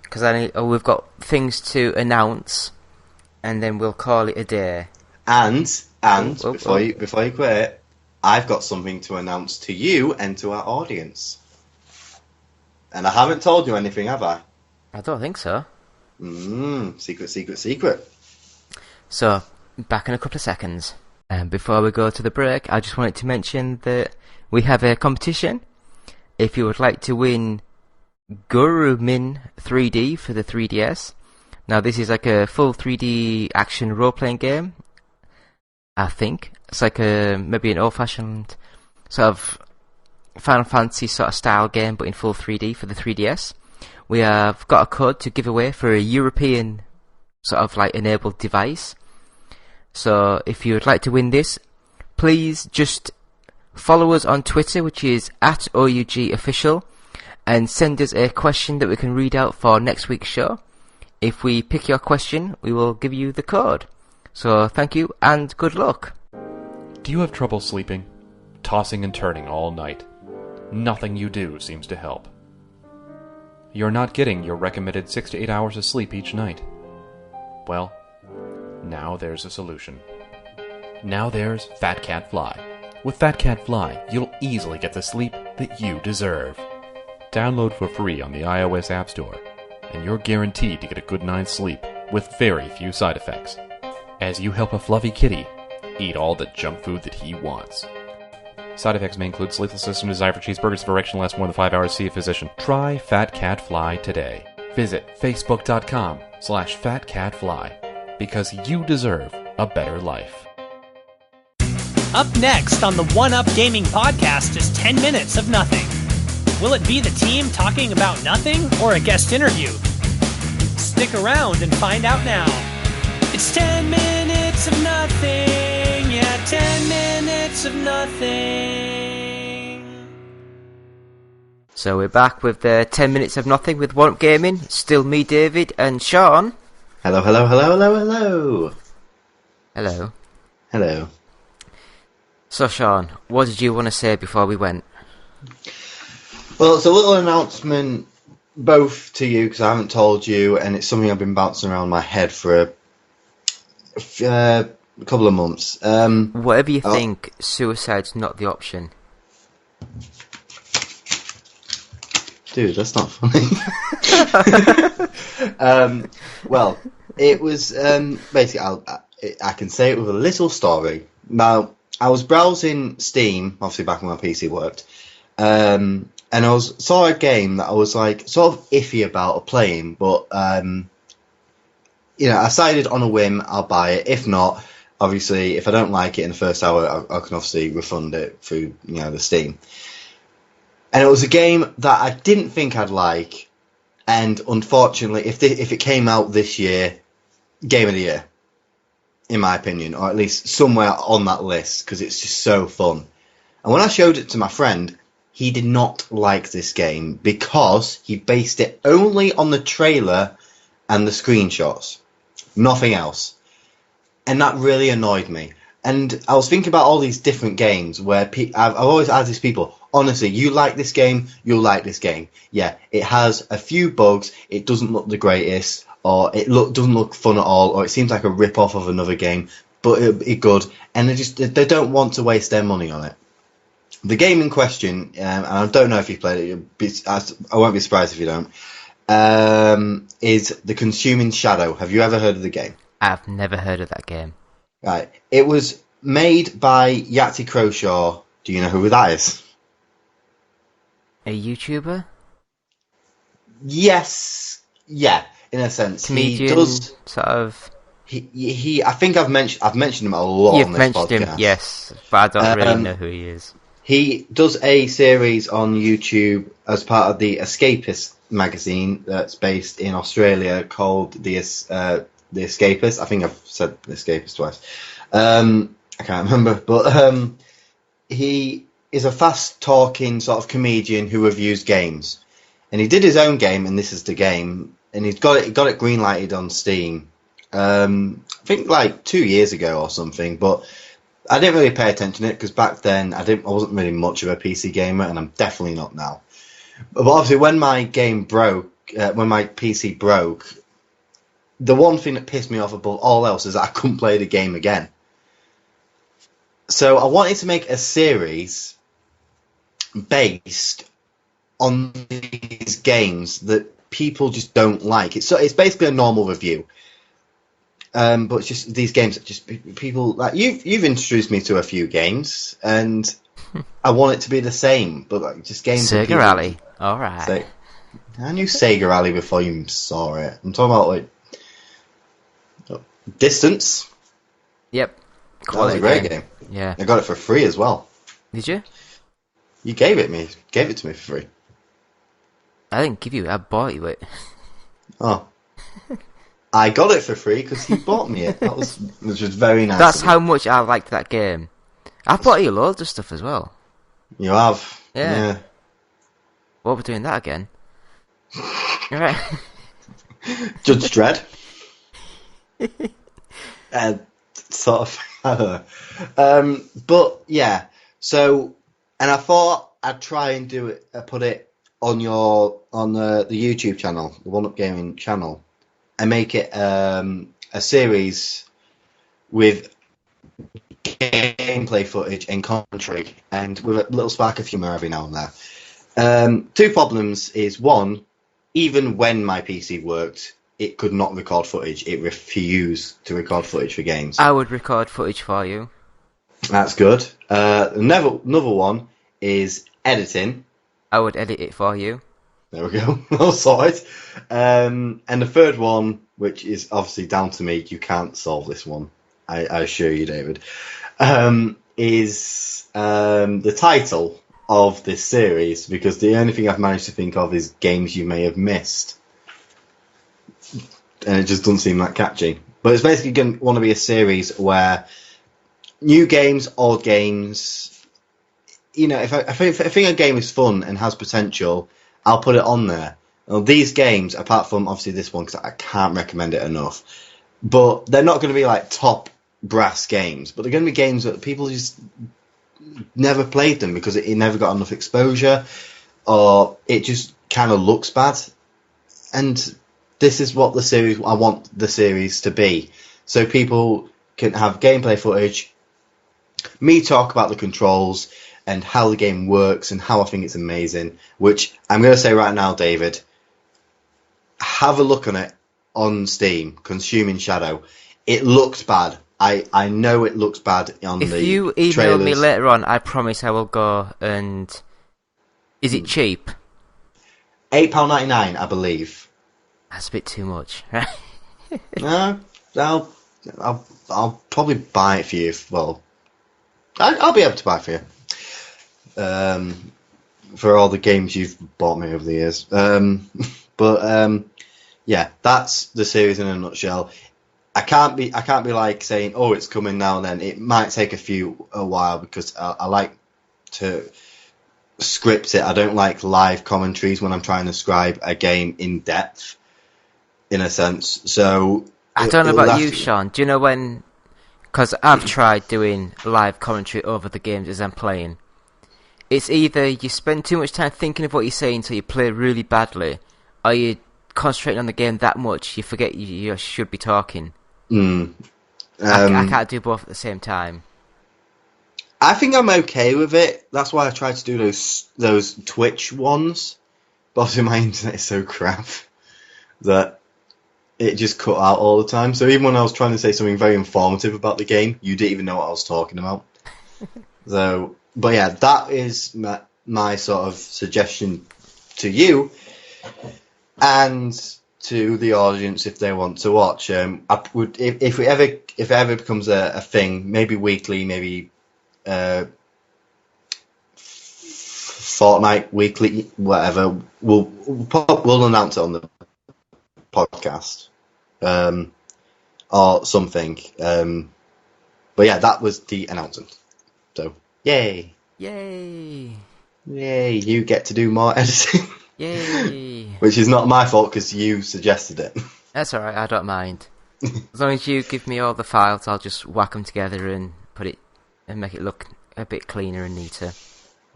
S4: because we've got things to announce, and then we'll call it a day.
S5: And before you quit, I've got something to announce to you and to our audience. And I haven't told you anything, have I?
S4: I don't think so.
S5: Secret.
S4: So, back in a couple of seconds. And before we go to the break, I just wanted to mention that we have a competition. If you would like to win Gurumin 3D for the 3DS. Now, this is like a full 3D action role-playing game, I think. It's like maybe an old-fashioned sort of Final Fantasy sort of style game, but in full 3D for the 3DS. We have got a code to give away for a European sort of like enabled device. So if you would like to win this, please just follow us on Twitter, which is @OUGofficial, and send us a question that we can read out for next week's show. If we pick your question, we will give you the code. So thank you and good luck.
S3: Do you have trouble sleeping? Tossing and turning all night? Nothing you do seems to help. You're not getting your recommended 6 to 8 hours of sleep each night. Well, now there's a solution. Now there's Fat Cat Fly. With Fat Cat Fly, you'll easily get the sleep that you deserve. Download for free on the iOS App Store, and you're guaranteed to get a good night's sleep with very few side effects, as you help a fluffy kitty eat all the junk food that he wants. Side effects may include sleeplessness and desire for cheeseburgers if erection lasts more than 5 hours. See a physician. Try Fat Cat Fly today. Visit facebook.com/fatcatfly because you deserve a better life.
S6: Up next on the One Up Gaming Podcast is 10 minutes of nothing. Will it be the team talking about nothing or a guest interview? Stick around and find out now. It's 10 minutes of nothing. Yeah, 10 minutes of nothing.
S4: So we're back with the 10 minutes of nothing with One Up Gaming. Still me, David, and Sean.
S5: Hello.
S4: Hello. So Sean, what did you want to say before we went?
S5: Well, it's a little announcement both to you because I haven't told you, and it's something I've been bouncing around my head for a couple of months.
S4: Whatever you think, suicide's not the option.
S5: Dude, that's not funny. Well, it was basically, I can say it with a little story. Now, I was browsing Steam, obviously back when my PC worked, and I saw a game that I was like sort of iffy about playing, but I decided on a whim I'll buy it. If not, obviously, if I don't like it in the first hour, I can obviously refund it through the Steam. And it was a game that I didn't think I'd like, and unfortunately, if it came out this year, Game of the Year, in my opinion, or at least somewhere on that list, because it's just so fun. And when I showed it to my friend, he did not like this game because he based it only on the trailer and the screenshots, nothing else. And that really annoyed me. And I was thinking about all these different games where I've always asked these people, honestly, you like this game, you'll like this game. Yeah, it has a few bugs, it doesn't look the greatest, or doesn't look fun at all, or it seems like a rip-off of another game, but it'll be good. And they don't want to waste their money on it. The game in question, and I don't know if you've played it, I won't be surprised if you don't, is The Consuming Shadow. Have you ever heard of the game?
S4: I've never heard of that game.
S5: Right. It was made by Yahtzee Croshaw. Do you know who that is?
S4: A YouTuber?
S5: Yes. Yeah, in a sense.
S4: Comedian,
S5: he does,
S4: sort of...
S5: I think I've mentioned him a lot
S4: You've
S5: on this
S4: mentioned
S5: podcast.
S4: him, yes, but I don't really know who he is.
S5: He does a series on YouTube as part of the Escapist magazine that's based in Australia called The Escapist. I think I've said The Escapist twice. I can't remember. But he is a fast-talking sort of comedian who reviews games. And he did his own game, and this is the game. And he got it green-lighted on Steam. I think like 2 years ago or something, but I didn't really pay attention to it because back then I wasn't really much of a PC gamer, and I'm definitely not now. But obviously, when my game broke, when my PC broke, the one thing that pissed me off above all else is that I couldn't play the game again. So I wanted to make a series based on these games that people just don't like. It's basically a normal review. But it's just these games that just people like you've introduced me to a few games, and I want it to be the same, but like just games.
S4: Sega Rally, all right.
S5: I knew Sega Rally before you saw it. I'm talking about like Distance.
S4: Yep,
S5: that was a great game.
S4: Yeah,
S5: I got it for free as well.
S4: Did you?
S5: You gave it to me for free.
S4: I didn't give you. I bought you it.
S5: Oh. I got it for free because he bought me it. Which was very nice.
S4: That's how much I liked that game. I've bought you loads of stuff as well.
S5: You have?
S4: Yeah. What we're doing that again? Alright.
S5: Judge Dredd. Sort of. I don't know. But yeah. So, and I thought I'd try and do it. Put it on the YouTube channel, the One Up Gaming channel. And make it a series with gameplay footage and commentary, and with a little spark of humour every now and there. Two problems is, one, even when my PC worked, it could not record footage. It refused to record footage for games.
S4: I would record footage for you.
S5: That's good. Another one is editing.
S4: I would edit it for you.
S5: There we go. All sorted. And the third one, which is obviously down to me, you can't solve this one, I assure you, David, is the title of this series, because the only thing I've managed to think of is games you may have missed. And it just doesn't seem that catchy. But it's basically going to want to be a series where new games, old games, you know, if I think a game is fun and has potential, I'll put it on there. Well, these games, apart from obviously this one, because I can't recommend it enough, but they're not going to be like top brass games, but they're going to be games that people just never played them because it never got enough exposure, or it just kind of looks bad. And this is what I want the series to be. So people can have gameplay footage, me talk about the controls, and how the game works and how I think it's amazing, which I'm going to say right now, David, have a look on it on Steam, Consuming Shadow. It looks bad. I know it looks bad on the trailers. If you email
S4: me later on, I promise I will go and... Is it cheap?
S5: £8.99, I believe.
S4: That's a bit too much.
S5: No, I'll probably buy it for you. Well, I'll be able to buy it for you. For all the games you've bought me over the years. Yeah, that's the series in a nutshell. I can't be like saying, oh, it's coming now and then. It might take a while because I like to script it. I don't like live commentaries when I'm trying to describe a game in depth, in a sense. So
S4: I don't know about you, Sean. Do you know when? Because I've tried doing live commentary over the games as I'm playing. It's either you spend too much time thinking of what you're saying so you play really badly, or you concentrating on the game that much you forget you should be talking. I can't do both at the same time.
S5: I think I'm okay with it. That's why I tried to do those Twitch ones. But obviously my internet is so crap that it just cut out all the time. So even when I was trying to say something very informative about the game, you didn't even know what I was talking about. But yeah, that is my sort of suggestion to you and to the audience if they want to watch. I would, if it ever becomes a thing, maybe weekly, maybe fortnight, weekly, whatever. We'll announce it on the podcast or something. But yeah, that was the announcement. So yay! You get to do more editing.
S4: Yay!
S5: Which is not my fault because you suggested it.
S4: That's alright, I don't mind. As long as you give me all the files, I'll just whack them together and put it and make it look a bit cleaner and neater.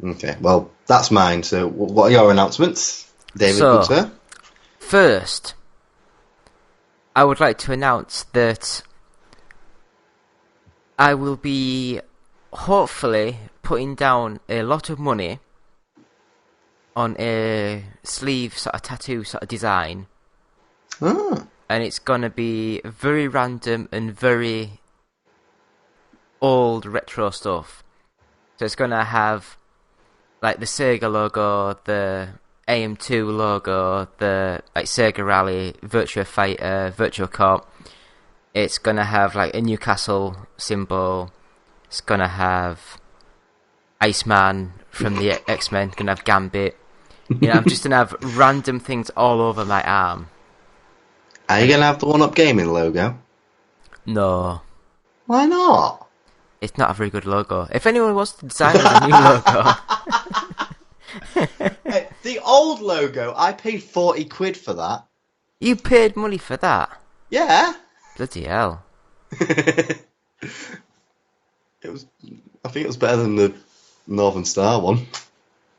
S5: Okay, well, that's mine. So, what are your announcements, David?
S4: So,
S5: sir?
S4: First, I would like to announce that I will be hopefully putting down a lot of money on a sleeve sort of tattoo sort of design.
S5: Ah.
S4: And it's gonna be very random and very old retro stuff. So it's gonna have like the Sega logo, the AM2 logo, the like Sega Rally, Virtua Fighter, Virtua Cop. It's gonna have like a Newcastle symbol. It's gonna have Iceman from the X-Men. Gonna have Gambit. You know, I'm just gonna have random things all over my arm.
S5: Are you gonna have the One Up Gaming logo?
S4: No.
S5: Why not?
S4: It's not a very good logo. If anyone wants to design us a new logo...
S5: Hey, the old logo, I paid £40 for that.
S4: You paid money for that?
S5: Yeah.
S4: Bloody hell.
S5: I think it was better than the Northern Star one.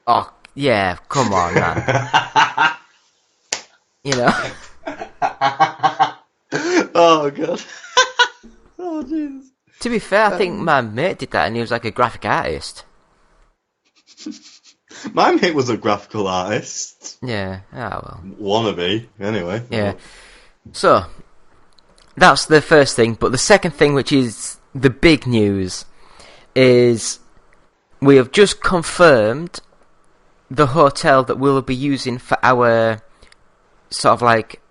S4: Oh, yeah, come on, man. You know?
S5: Oh, God. Oh, jeez.
S4: To be fair, I think my mate did that and he was like a graphic artist.
S5: My mate was a graphical artist.
S4: Yeah, well.
S5: Wannabe, anyway.
S4: Yeah. So, that's the first thing, but the second thing, which is the big news, is we have just confirmed the hotel that we'll be using for our sort of like,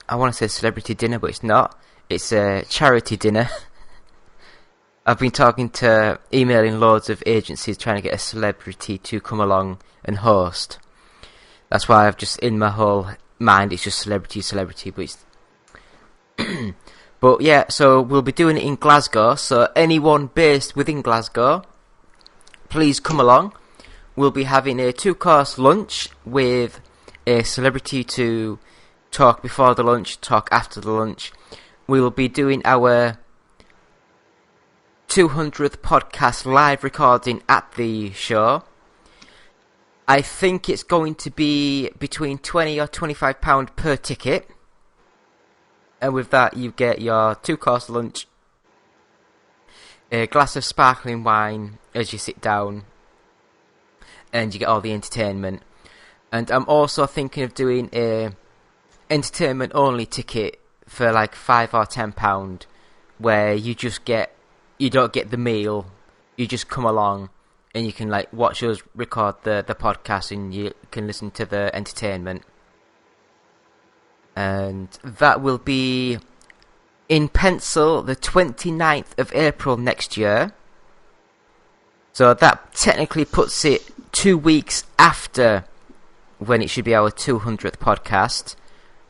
S4: I want to say celebrity dinner, but it's not. It's a charity dinner. I've been emailing loads of agencies trying to get a celebrity to come along and host. That's why I've just, in my whole mind, it's just celebrity, but it's... But yeah, so we'll be doing it in Glasgow, so anyone based within Glasgow, please come along. We'll be having a 2-course lunch with a celebrity to talk before the lunch, talk after the lunch. We will be doing our 200th podcast live recording at the show. I think it's going to be between £20 or £25 per ticket. And with that, you get your 2-course lunch, a glass of sparkling wine as you sit down, and you get all the entertainment. And I'm also thinking of doing a entertainment only ticket for like £5 or £10, where you don't get the meal, you just come along and you can like watch us record the podcast and you can listen to the entertainment. And that will be in pencil the 29th of April next year. So that technically puts it 2 weeks after when it should be our 200th podcast.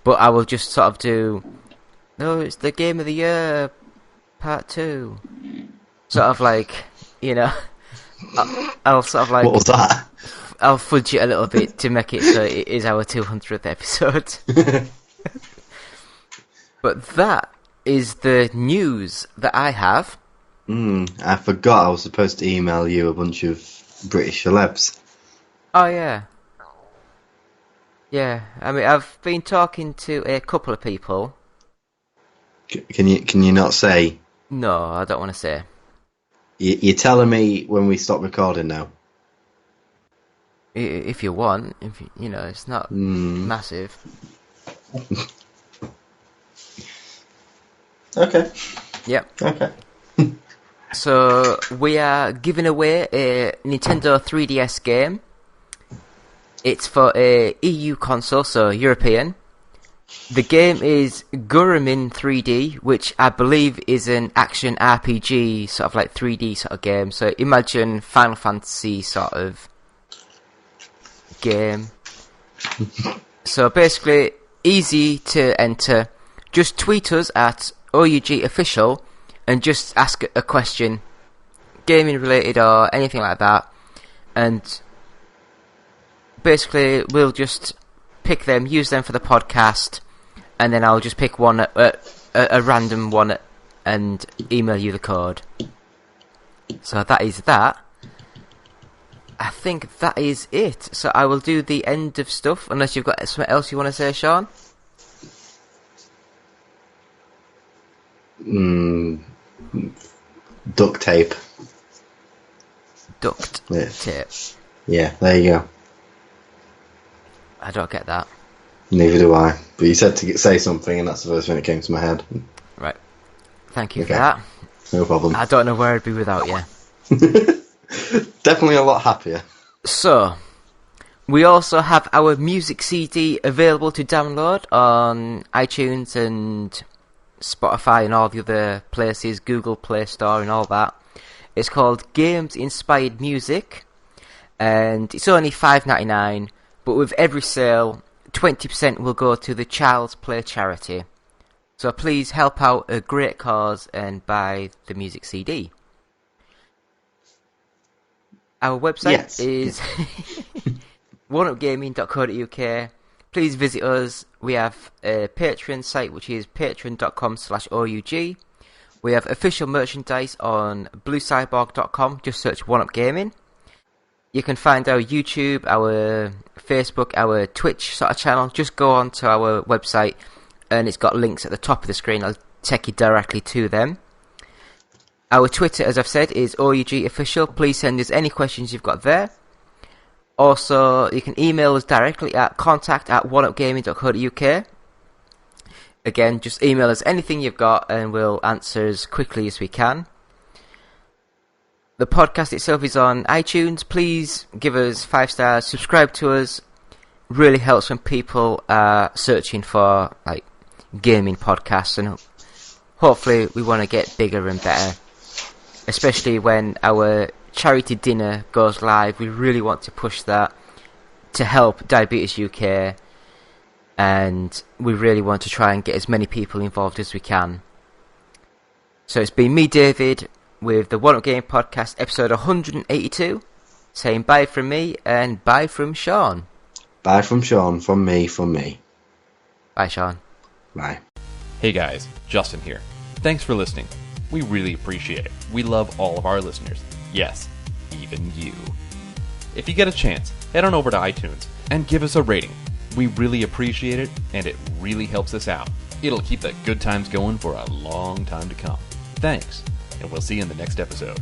S4: But I will just sort of do, it's the Game of the Year Part 2. Sort of like, you know, I'll sort of like...
S5: What was that?
S4: I'll fudge it a little bit to make it so it is our 200th episode. But that is the news that I have.
S5: I forgot I was supposed to email you a bunch of British celebs.
S4: Oh, yeah. Yeah, I mean, I've been talking to a couple of people.
S5: Can you not say?
S4: No, I don't want to say.
S5: You're telling me when we stop recording now?
S4: If you want, it's not massive.
S5: Okay.
S4: Yep.
S5: Okay.
S4: So we are giving away a Nintendo 3DS game. It's for a EU console, so European. The game is Gurumi 3D, which I believe is an action RPG, sort of like 3D sort of game. So imagine Final Fantasy sort of game. So basically, easy to enter. Just tweet us at OUG Official and just ask a question, gaming related or anything like that. And basically, we'll just pick them, use them for the podcast, and then I'll just pick one, a random one, and email you the code. So that is that. I think that is it. So I will do the end of stuff, unless you've got something else you want to say, Sean?
S5: Duct tape.
S4: Duct tape.
S5: Yeah, there you go.
S4: I don't get that.
S5: Neither do I. But you said to say something, and that's the first thing that came to my head.
S4: Right. Thank you for that.
S5: No problem.
S4: I don't know where I'd be without you.
S5: Definitely a lot happier.
S4: So, we also have our music CD available to download on iTunes and Spotify and all the other places, Google Play Store and all that. It's called Games Inspired Music, and it's only $5.99, but with every sale, 20% will go to the Child's Play charity. So please help out a great cause and buy the music CD. Our website is oneupgaming.co.uk. Please visit us. We have a Patreon site, which is patreon.com/OUG. We have official merchandise on bluecyborg.com. Just search OneUpGaming. You can find our YouTube, our Facebook, our Twitch sort of channel. Just go on to our website, and it's got links at the top of the screen. I'll take you directly to them. Our Twitter, as I've said, is OUG Official. Please send us any questions you've got there. Also, you can email us directly at contact@oneupgaming.co.uk. Again, just email us anything you've got and we'll answer as quickly as we can. The podcast itself is on iTunes. Please give us 5 stars, subscribe to us. Really helps when people are searching for like gaming podcasts, and hopefully we want to get bigger and better. Especially when our charity dinner goes live, we really want to push that to help Diabetes UK, and we really want to try and get as many people involved as we can. So it's been me, David, with the One Up Game Podcast, episode 182, saying bye from me and bye from Sean.
S5: Bye from Sean, from me.
S4: Bye, Sean.
S5: Bye.
S3: Hey guys, Justin here. Thanks for listening. We really appreciate it. We love all of our listeners. Yes, even you. If you get a chance, head on over to iTunes and give us a rating. We really appreciate it, and it really helps us out. It'll keep the good times going for a long time to come. Thanks, and we'll see you in the next episode.